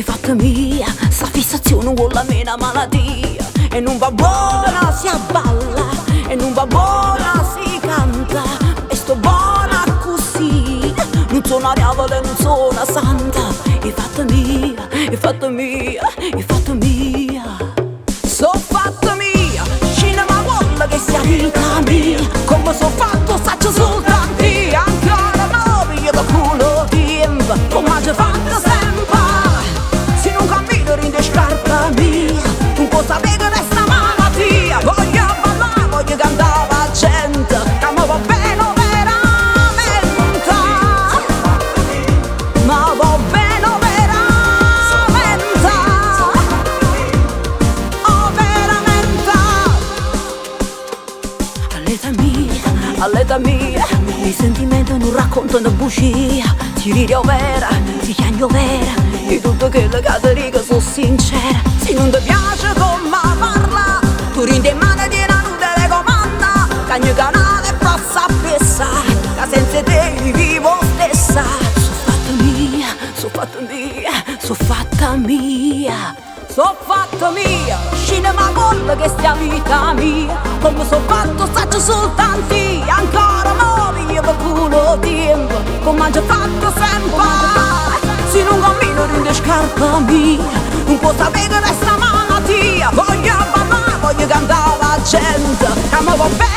fatta mia, sta fissazione con la mia malattia. E non va buona si abballa, e non va buona si canta, e sto buona così, non sono ariavola e non sono santa. È fatta mia, è fatta mia, è fatta mia. So fatta mia, cinema quella che sia vita mia. Come so fatto saccio soltanto io, ancora nuovi io da culo tempo, come già fatto sempre. Se non cammino rinde scarpa mia, non può sapere che resta malattia. Voglio ballare, voglio cantare la gente, che mi va bene veramente, ma va bene veramente, oh veramente. All'età mia, i sentimenti non raccontano bugia. Ti ridio vera, ti chiagno vera, di tutto quello che ti dico sono sincera. Se non ti piace come parla, tu rindi in mano di una nube comanda, che ogni canale passa a pensare, che senza te vivo stessa. So fatta mia, so fatta mia, so fatta mia. So fatta mia, cinema quello che stia vita mia. Come so fatto saccio soltanto io, ancora nuovi io per culo tempo, come già fatto sempre. Se non cammino rinde scarpa mia, non può sapere che resta malattia. Voglio ballare, voglio cantare la gente, che mi va bene